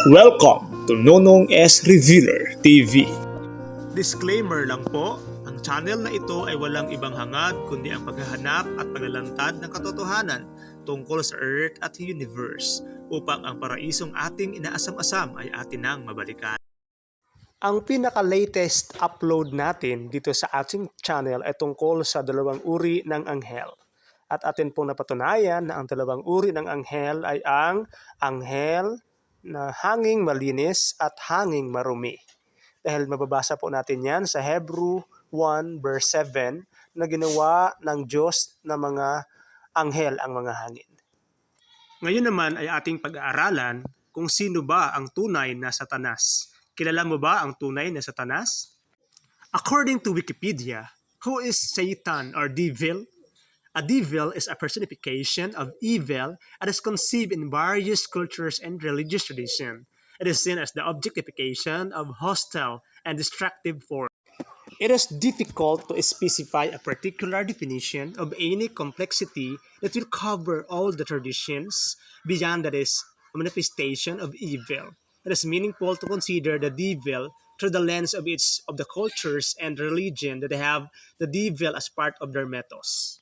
Welcome to Nonong S. Revealer TV. Disclaimer lang po, ang channel na ito ay walang ibang hangad kundi ang paghahanap at paglalantad ng katotohanan tungkol sa Earth at Universe upang ang paraisong ating inaasam-asam ay atin nang mabalikan. Ang pinaka-latest upload natin dito sa ating channel ay tungkol sa dalawang uri ng anghel. At atin pong napatunayan na ang dalawang uri ng anghel ay ang anghel na hanging malinis at hanging marumi. Dahil mababasa po natin yan sa Hebrew 1 verse 7 na ginawa ng Diyos na mga anghel ang mga hangin. Ngayon naman ay ating pag-aaralan kung sino ba ang tunay na Satanas. Kilala mo ba ang tunay na Satanas? According to Wikipedia, who is Satan or devil? A devil is a personification of evil and is conceived in various cultures and religious traditions. It is seen as the objectification of hostile and destructive force. It is difficult to specify a particular definition of any complexity that will cover all the traditions beyond that is a manifestation of evil. It is meaningful to consider the devil through the lens of each of the cultures and religion that have the devil as part of their mythos.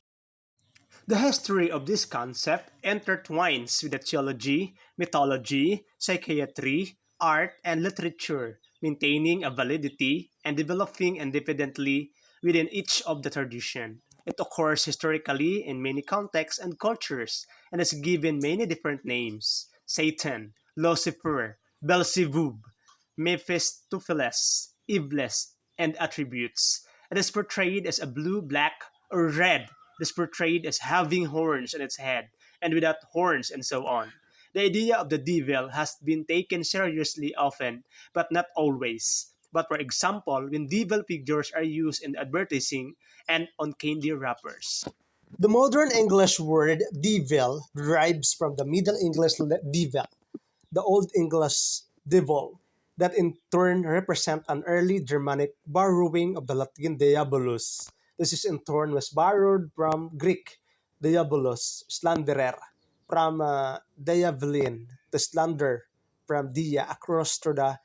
The history of this concept intertwines with the theology, mythology, psychiatry, art, and literature, maintaining a validity and developing independently within each of the tradition. It occurs historically in many contexts and cultures and is given many different names: Satan, Lucifer, Beelzebub, Mephistopheles, Iblis, and attributes. It is portrayed as a blue, black, or red. It is portrayed as having horns on its head and without horns and so on. The idea of the devil has been taken seriously often, but not always. But for example, when devil figures are used in advertising and on candy wrappers. The modern English word devil derives from the Middle English devil, the Old English devil, that in turn represent an early Germanic borrowing of the Latin diabolus. This is in turn was borrowed from Greek diabolos, slanderer, from diavolin, to slander, from dia, across to the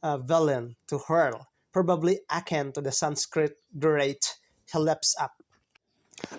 velen, to hurl, probably akin to the Sanskrit durate, he leaps up.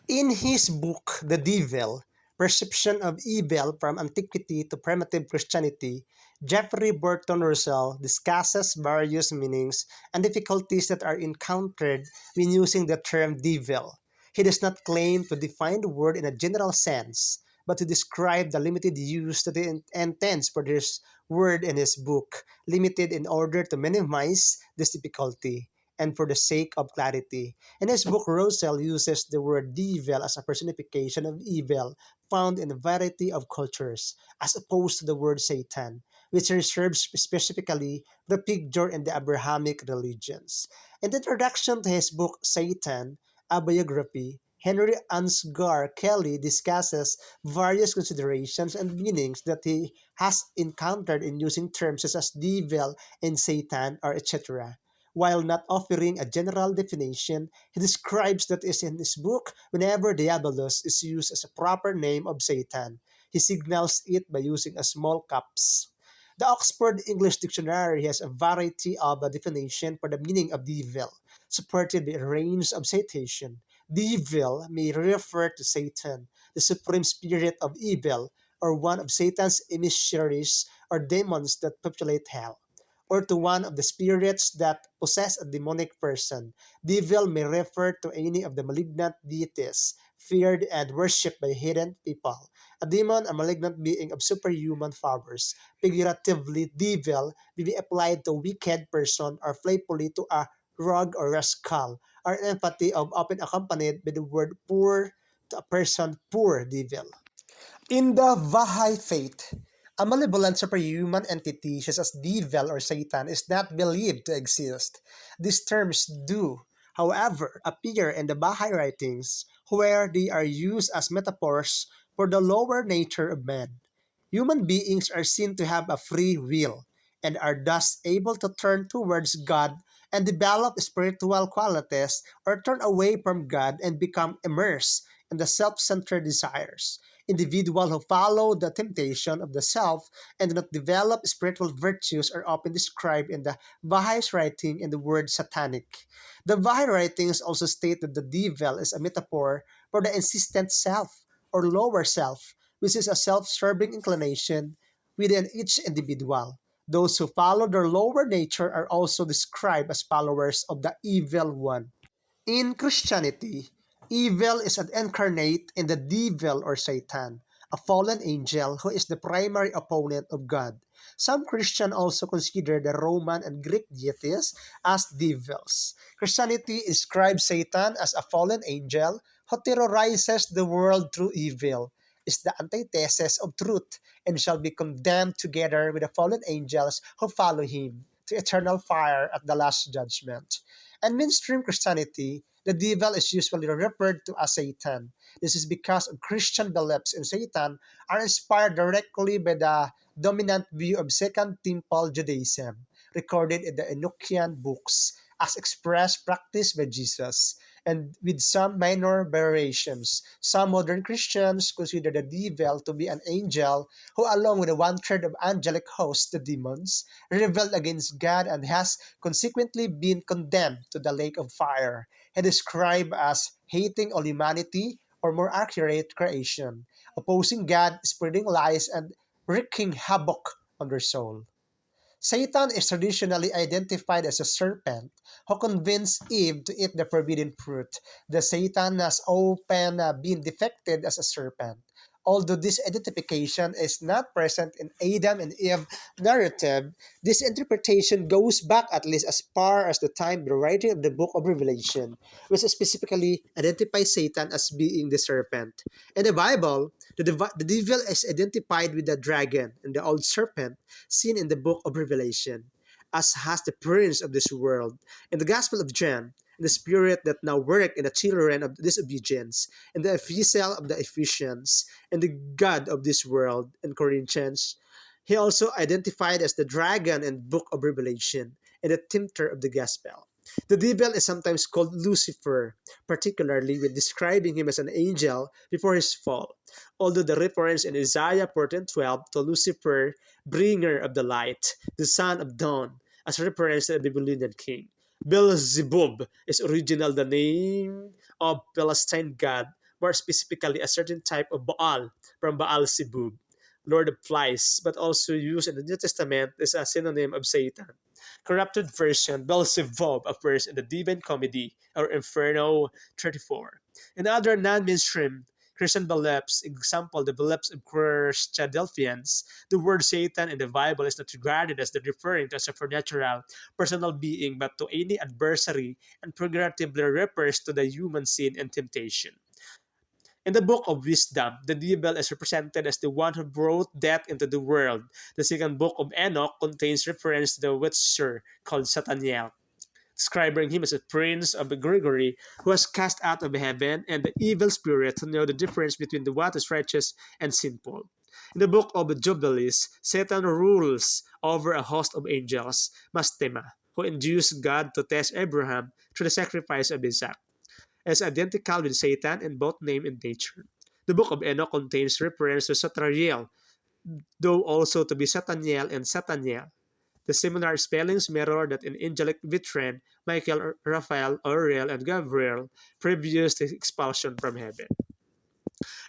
In his book, The Devil, Perception of Evil from Antiquity to Primitive Christianity, Jeffrey Burton Russell discusses various meanings and difficulties that are encountered when using the term devil. He does not claim to define the word in a general sense, but to describe the limited use that he intends for this word in his book, limited in order to minimize this difficulty and for the sake of clarity. In his book, Russell uses the word devil as a personification of evil found in a variety of cultures, as opposed to the word Satan, which reserves specifically the figure in the Abrahamic religions. In the introduction to his book, Satan, a Biography, Henry Ansgar Kelly discusses various considerations and meanings that he has encountered in using terms such as devil and Satan or etc. While not offering a general definition, he describes that is in his book whenever diabolos is used as a proper name of Satan. He signals it by using a small caps. The Oxford English Dictionary has a variety of a definition for the meaning of devil, supported by a range of citation. Devil may refer to Satan, the supreme spirit of evil, or one of Satan's emissaries or demons that populate hell, or to one of the spirits that possess a demonic person. Devil may refer to any of the malignant deities feared and worshipped by hidden people. A demon, a malignant being of superhuman powers. Figuratively, devil may be applied to a wicked person or playfully to a rogue or rascal, or empathy of often accompanied by the word poor to a person poor devil. In the Baha'i faith, a malevolent superhuman entity such as devil or Satan is not believed to exist. These terms do, however, appear in the Baha'i writings where they are used as metaphors for the lower nature of man. Human beings are seen to have a free will and are thus able to turn towards God and develop spiritual qualities, or turn away from God and become immersed in the self-centered desires. Individuals who follow the temptation of the self and do not develop spiritual virtues are often described in the Baha'is writing in the word satanic. The Baha'i writings also state that the devil is a metaphor for the insistent self or lower self, which is a self-serving inclination within each individual. Those who follow their lower nature are also described as followers of the evil one. In Christianity, evil is an incarnate in the devil or Satan, a fallen angel who is the primary opponent of God. Some Christians also consider the Roman and Greek deities as devils. Christianity describes Satan as a fallen angel who terrorizes the world through evil, is the antithesis of truth, and shall be condemned together with the fallen angels who follow him to eternal fire at the last judgment. In mainstream Christianity, the devil is usually referred to as Satan. This is because Christian beliefs in Satan are inspired directly by the dominant view of Second Temple Judaism, recorded in the Enochian books, as expressed practice by Jesus, and with some minor variations. Some modern Christians consider the devil to be an angel who, along with one-third of angelic hosts, the demons, rebelled against God and has consequently been condemned to the lake of fire. He described as hating all humanity, or more accurate, creation, opposing God, spreading lies, and wreaking havoc on their soul. Satan is traditionally identified as a serpent who convinced Eve to eat the forbidden fruit. The Satan has often been depicted as a serpent. Although this identification is not present in Adam and Eve narrative, this interpretation goes back at least as far as the time of the writing of the book of Revelation, which specifically identifies Satan as being the serpent. In the Bible, the devil is identified with the dragon and the old serpent seen in the book of Revelation, as has the prince of this world. In the Gospel of John, the spirit that now work in the children of disobedience, and the official of the Ephesians, and the God of this world in Corinthians. He also identified as the dragon in book of Revelation and the tempter of the gospel. The devil is sometimes called Lucifer, particularly when describing him as an angel before his fall, although the reference in Isaiah 14:12 to Lucifer, bringer of the light, the son of dawn, as reference to the Babylonian king. Beelzebub is original the name of Palestine god, more specifically a certain type of Baal from Baal Zebub, Lord of Flies, but also used in the New Testament as a synonym of Satan. Corrupted version Beelzebub appears in the Divine Comedy or Inferno 34. In other non-mainstream Christian beliefs, example the beliefs of Christadelphians, the word Satan in the Bible is not regarded as the referring to a supernatural personal being but to any adversary and figuratively refers to the human sin and temptation. In the Book of Wisdom, the devil is represented as the one who brought death into the world. The second book of Enoch contains reference to the witcher called Satanas, describing him as a prince of Gregory who was cast out of heaven and the evil spirit to know the difference between the what is righteous and sinful. In the book of Jubilees, Satan rules over a host of angels, Mastema, who induced God to test Abraham through the sacrifice of Isaac, as identical with Satan in both name and nature. The book of Enoch contains reference to Satrariel, though also to be Sataniel and Sataniel. The similar spellings mirror that in angelic Vitren, Michael, Raphael, Uriel, and Gabriel previous to expulsion from heaven.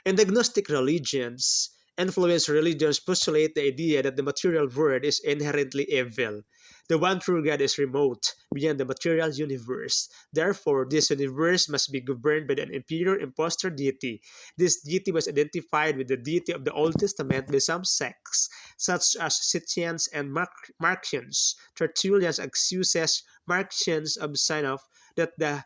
In the Gnostic religions, influenced religions postulate the idea that the material world is inherently evil. The one true God is remote, beyond the material universe. Therefore, this universe must be governed by an imperial impostor deity. This deity was identified with the deity of the Old Testament by some sects, such as Scythians and Marcians. Tertullian accuses Marcians of Sino that the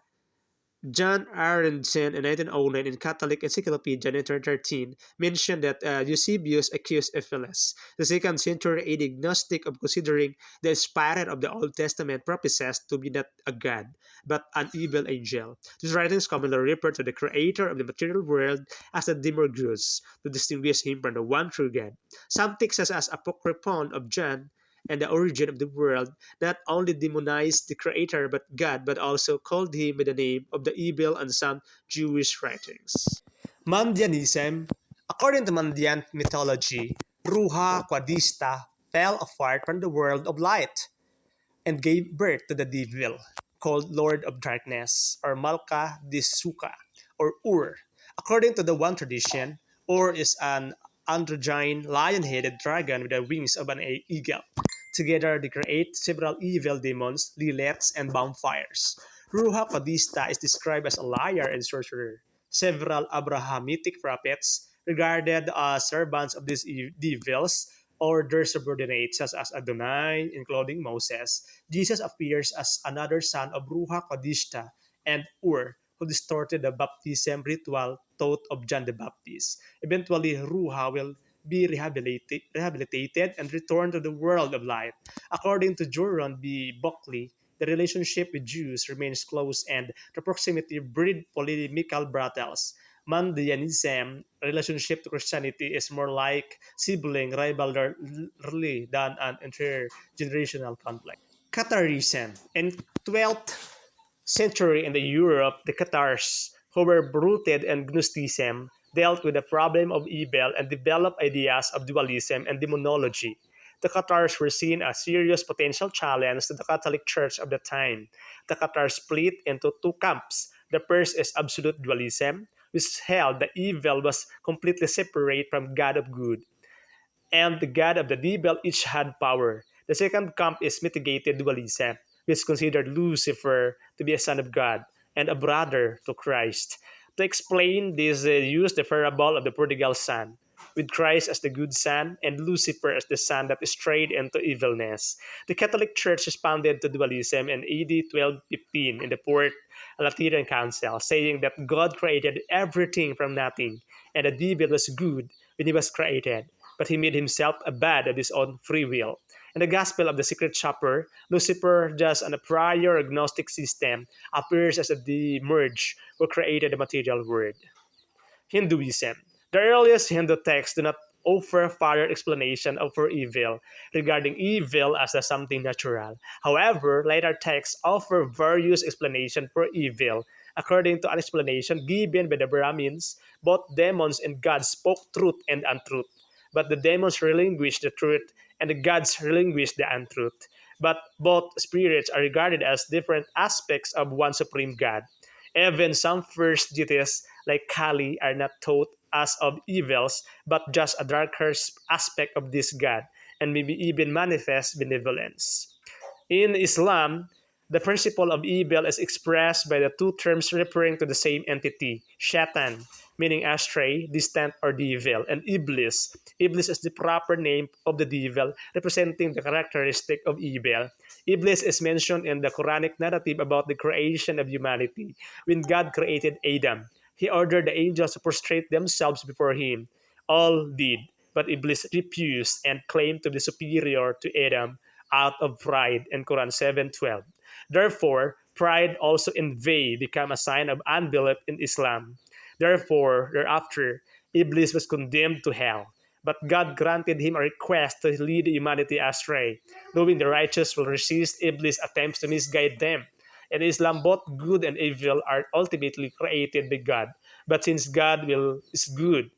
John Aronson in 1909 in Catholic Encyclopedia 1913 mentioned that Eusebius accused Apelles, the 2nd century AD Gnostic, of considering the inspired of the Old Testament prophecies to be not a god, but an evil angel. These writings commonly refer to the creator of the material world as the Demiurgus, to distinguish him from the one true God. Some texts as Apocryphon of John and the origin of the world not only demonized the creator but God, but also called him by the name of the evil and some Jewish writings. Mandianism, According to Mandian mythology, Ruha Quadista fell apart from the world of light and gave birth to the devil, called Lord of Darkness, or Malka Disuka, or Ur. According to the one tradition, Ur is an androgyne lion-headed dragon with the wings of an eagle. Together, they create several evil demons, liliths, and vampires. Ruha Kodista is described as a liar and sorcerer. Several Abrahamitic prophets, regarded as servants of these devils, or their subordinates, such as Adonai, including Moses. Jesus appears as another son of Ruha Kodishta and Ur, who distorted the baptism ritual taught of John the Baptist. Eventually, Ruha will be rehabilitated and return to the world of light. According to Joran B. Buckley, the relationship with Jews remains close and the proximity breed polemical battles. Mandaeanism relationship to Christianity is more like sibling rivalry than an intergenerational conflict. Catharism. In 12th century in the Europe, the Cathars, who were rooted in Gnosticism, dealt with the problem of evil and developed ideas of dualism and demonology. The Cathars were seen as serious potential challenge to the Catholic Church of the time. The Cathars split into two camps. The first is absolute dualism, which held that evil was completely separate from God of good, and the god of the devil each had power. The second camp is mitigated dualism, which considered Lucifer to be a son of God and a brother to Christ. To explain this, they use the parable of the prodigal son, with Christ as the good son and Lucifer as the son that strayed into evilness. The Catholic Church responded to dualism in AD 1215 in the Fourth Lateran Council, saying that God created everything from nothing, and the devil was good when he was created, but he made himself a bad of his own free will. In the Gospel of the Secret Chapter, Lucifer, just on a prior agnostic system, appears as a de-merge who created the material world. Hinduism. The earliest Hindu texts do not offer further explanation of for evil, regarding evil as a something natural. However, later texts offer various explanations for evil. According to an explanation given by the Brahmins, both demons and gods spoke truth and untruth, but the demons relinquished the truth and the gods relinquished the untruth. But both spirits are regarded as different aspects of one supreme God. Even some first deities like Kali are not thought as of evils, but just a darker aspect of this God, and maybe even manifest benevolence. In Islam, the principle of evil is expressed by the two terms referring to the same entity, shaitan, meaning astray, distant, or devil, and iblis. Iblis is the proper name of the devil, representing the characteristic of evil. Iblis is mentioned in the Quranic narrative about the creation of humanity. When God created Adam, he ordered the angels to prostrate themselves before him. All did, but Iblis refused and claimed to be superior to Adam out of pride in Quran 7:12. Therefore, pride also in vain became a sign of unbelief in Islam. Therefore, thereafter, Iblis was condemned to hell. But God granted him a request to lead humanity astray, knowing the righteous will resist Iblis' attempts to misguide them. In Islam, both good and evil are ultimately created by God. But since is good,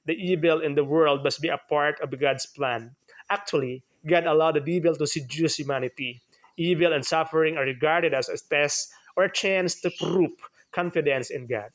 the evil in the world must be a part of God's plan. Actually, God allowed the devil to seduce humanity. Evil and suffering are regarded as a test or a chance to prove confidence in God.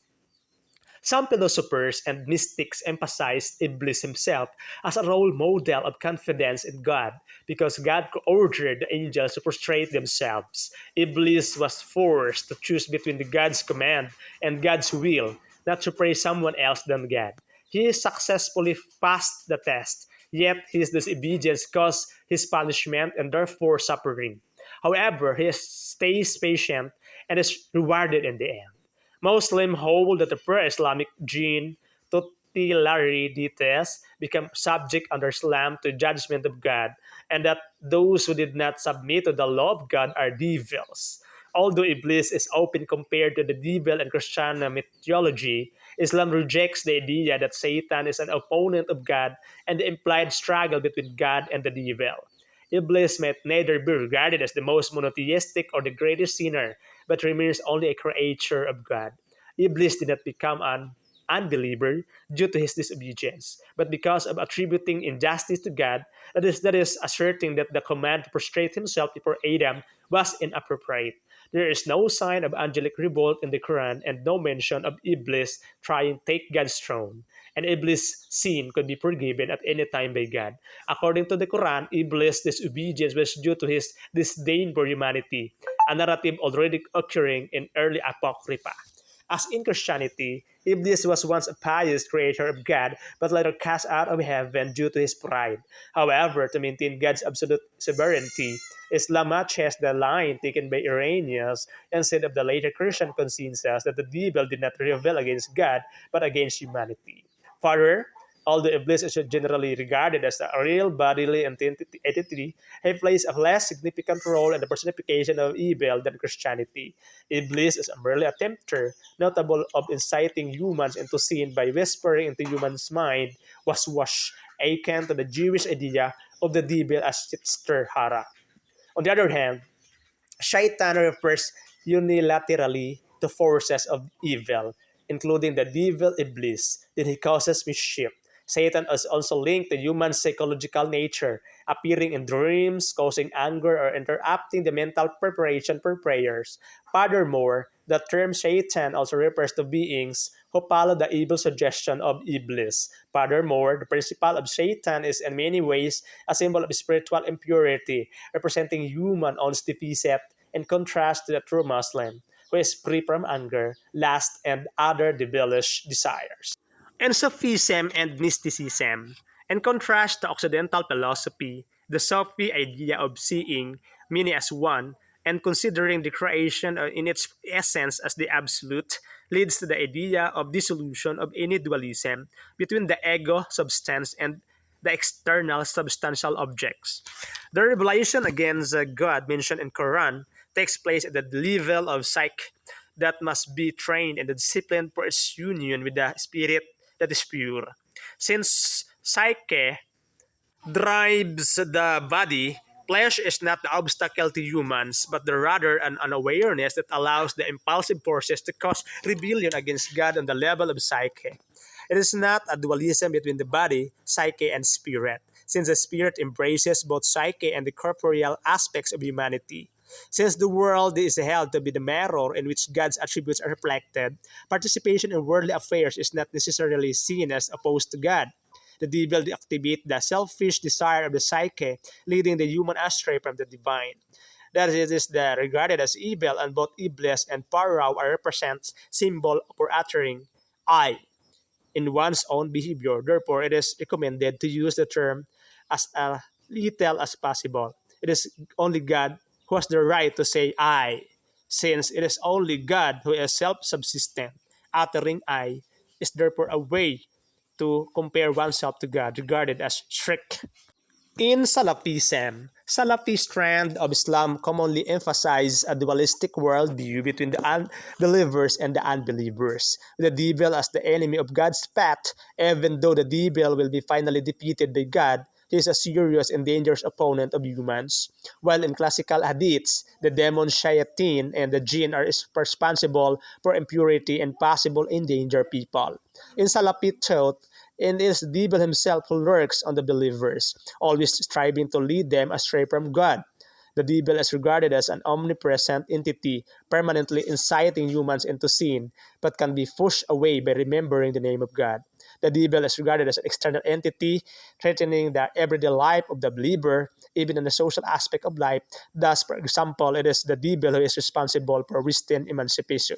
Some philosophers and mystics emphasized Iblis himself as a role model of confidence in God because God ordered the angels to prostrate themselves. Iblis was forced to choose between the God's command and God's will, not to praise someone else than God. He successfully passed the test, yet his disobedience caused his punishment and therefore suffering. However, he stays patient and is rewarded in the end. Muslims hold that the pre-Islamic jinn tutelary deities become subject under Islam to judgment of God, and that those who did not submit to the law of God are devils. Although Iblis is often compared to the devil in Christian mythology, Islam rejects the idea that Satan is an opponent of God and the implied struggle between God and the devil. Iblis might neither be regarded as the most monotheistic or the greatest sinner, but remains only a creature of God. Iblis did not become an unbeliever due to his disobedience, but because of attributing injustice to God, that is asserting that the command to prostrate himself before Adam was inappropriate. There is no sign of angelic revolt in the Quran and no mention of Iblis trying to take God's throne. And Iblis' sin could be forgiven at any time by God. According to the Quran, Iblis' disobedience was due to his disdain for humanity, a narrative already occurring in early Apocrypha. As in Christianity, Iblis was once a pious creator of God, but later cast out of heaven due to his pride. However, to maintain God's absolute sovereignty, Islam matches the line taken by Irenaeus instead of the later Christian consensus that the devil did not rebel against God, but against humanity. Further, although Iblis is generally regarded as a real bodily entity, he plays a less significant role in the personification of evil than Christianity. Iblis is merely a tempter, notable of inciting humans into sin by whispering into humans' mind was akin to the Jewish idea of the devil as Yitzhak Hara. On the other hand, Shaitan refers unilaterally to forces of evil, including the devil Iblis, that he causes mischief. Satan is also linked to human psychological nature, appearing in dreams, causing anger, or interrupting the mental preparation for prayers. Furthermore, the term Satan also refers to beings who follow the evil suggestion of Iblis. Furthermore, the principle of Satan is in many ways a symbol of spiritual impurity, representing human unsteady in contrast to the true Muslim, who is free from anger, lust, and other devilish desires. And Sufism and mysticism. In contrast to Occidental philosophy, the Sufi idea of seeing many as one and considering the creation in its essence as the absolute leads to the idea of dissolution of any dualism between the ego substance and the external substantial objects. The revelation against God mentioned in Quran takes place at the level of psyche that must be trained and disciplined for its union with the spirit that is pure. Since psyche drives the body, flesh is not the obstacle to humans, but rather an awareness that allows the impulsive forces to cause rebellion against God on the level of psyche. It is not a dualism between the body, psyche, and spirit, since the spirit embraces both psyche and the corporeal aspects of humanity. Since the world is held to be the mirror in which God's attributes are reflected, participation in worldly affairs is not necessarily seen as opposed to God. The devil deactivates the selfish desire of the psyche, leading the human astray from the divine. That it is regarded as evil, and both Iblis and Pharaoh are represents symbol for uttering I in one's own behavior. Therefore, it is recommended to use the term as little as possible. It is only God who has the right to say I, since it is only God who is self-subsistent. Uttering I is therefore a way to compare oneself to God, regarded as strict. In Salafism, Salafi strand of Islam commonly emphasize a dualistic worldview between the unbelievers and the unbelievers, with the devil as the enemy of God's path. Even though the devil will be finally defeated by God, he is a serious and dangerous opponent of humans. While in classical hadiths, the demon shayateen and the jinn are responsible for impurity and possible endanger people. In Salafi thought, and it is the devil himself who lurks on the believers, always striving to lead them astray from God. The devil is regarded as an omnipresent entity, permanently inciting humans into sin, but can be pushed away by remembering the name of God. The devil is regarded as an external entity, threatening the everyday life of the believer, even in the social aspect of life. Thus, for example, it is the devil who is responsible for Western emancipation.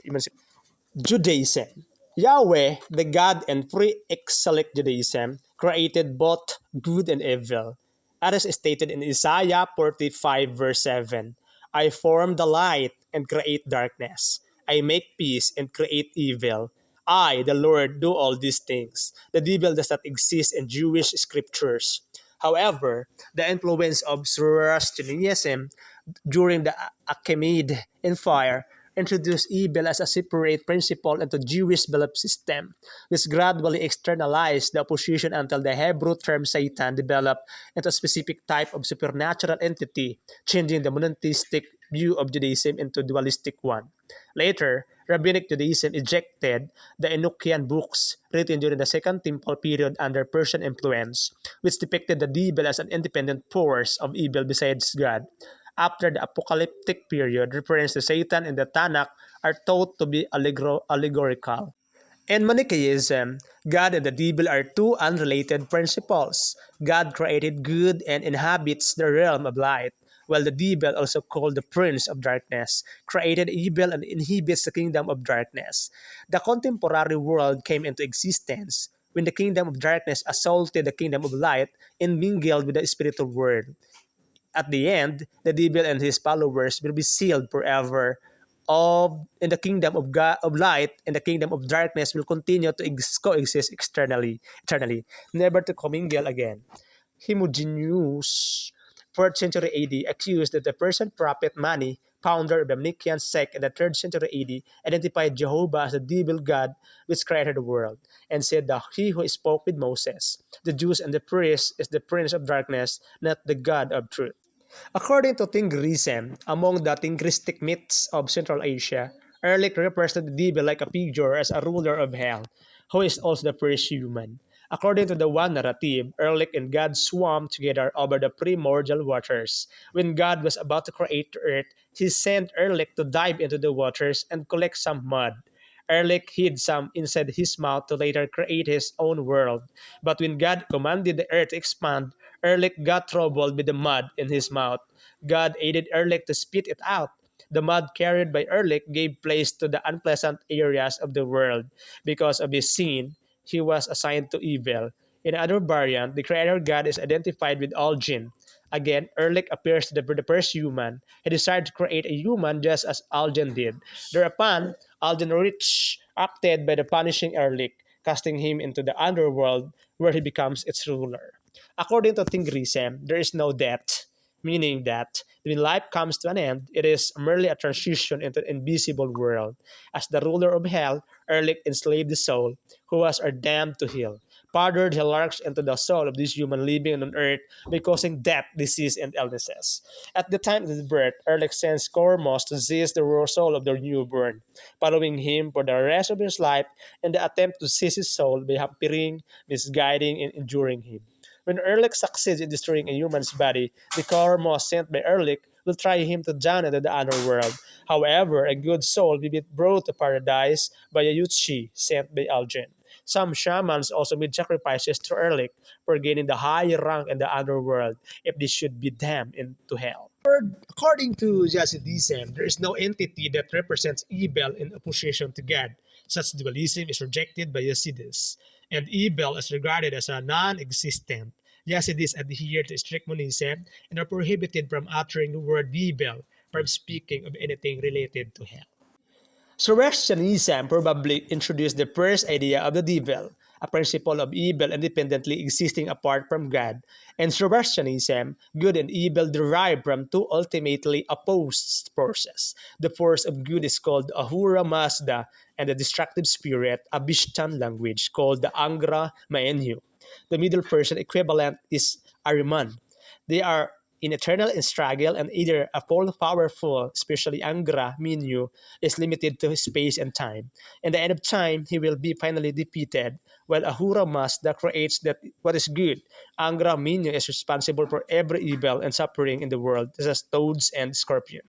Judaism. Yahweh, the God and pre-exilic Judaism, created both good and evil. As is stated in Isaiah 45 verse 7, I form the light and create darkness. I make peace and create evil. I, the Lord, do all these things. The devil does not exist in Jewish scriptures. However, the influence of Zoroastrianism during the Achaemenid Empire introduced evil as a separate principle into Jewish belief system, which gradually externalized the opposition until the Hebrew term Satan developed into a specific type of supernatural entity, changing the monotheistic view of Judaism into dualistic one. Later, Rabbinic Judaism ejected the Enochian books written during the Second Temple period under Persian influence, which depicted the devil as an independent force of evil besides God. After the apocalyptic period, references to Satan in the Tanakh are thought to be allegorical. In Manichaeism, God and the devil are two unrelated principles. God created good and inhabits the realm of light, while the devil, also called the prince of darkness, created evil and inhabits the kingdom of darkness. The contemporary world came into existence when the kingdom of darkness assaulted the kingdom of light and mingled with the spiritual world. At the end, the devil and his followers will be sealed forever in the kingdom of God of light, and the kingdom of darkness will continue to coexist eternally, never to commingle again. Homogeneous 4th century AD accused that the Persian prophet Mani, founder of the Manichaean sect in the 3rd century AD, identified Jehovah as the devil god which created the world, and said that he who spoke with Moses, the Jews and the priests, is the prince of darkness, not the God of truth. According to Tingrism, among the Tingristic myths of Central Asia, Erlik represented the devil like a figure as a ruler of hell, who is also the first human. According to the one narrative, Erlik and God swam together over the primordial waters. When God was about to create the earth, he sent Erlik to dive into the waters and collect some mud. Erlik hid some inside his mouth to later create his own world. But when God commanded the earth to expand, Erlik got troubled with the mud in his mouth. God aided Erlik to spit it out. The mud carried by Erlik gave place to the unpleasant areas of the world. Because of his sin, he was assigned to evil. In another variant, the creator God is identified with all jinn. Again, Erlik appears to the first human. He decided to create a human just as Algen did. Thereupon, Alden Rich acted by the punishing Erlik, casting him into the underworld where he becomes its ruler. According to Tingrism, there is no death, meaning that when life comes to an end, it is merely a transition into the invisible world. As the ruler of hell, Erlik enslaved the soul, who was damned to hell, powdered hierarchs into the soul of this human living on earth by causing death, disease, and illnesses. At the time of his birth, Erlik sends Kormos to seize the raw soul of the newborn, following him for the rest of his life in the attempt to seize his soul by hampering, misguiding, and injuring him. When Erlik succeeds in destroying a human's body, the Kormos sent by Erlik will try him to down into the underworld. However, a good soul will be brought to paradise by a Yuchi sent by Algen. Some shamans also made sacrifices to Erlik for gaining the higher rank in the underworld if they should be damned into hell. According to Hasidism, there is no entity that represents evil in opposition to God. Such dualism is rejected by Hasidus, and evil is regarded as a non-existent. Hasidis adhere to strict monism and are prohibited from uttering the word evil, from speaking of anything related to hell. Zoroastrianism probably introduced the first idea of the devil, a principle of evil independently existing apart from God. In Zoroastrianism, good and evil derive from two ultimately opposed forces. The force of good is called Ahura Mazda, and the destructive spirit, a Bishtan language, called the Angra Mainyu. The Middle Persian equivalent is Ahriman. They are in eternal struggle, and either a all-powerful, especially Angra Minyu, is limited to space and time. In the end of time, he will be finally defeated, while Ahura Mazda creates what is good. Angra Minyu is responsible for every evil and suffering in the world, such as toads and scorpions.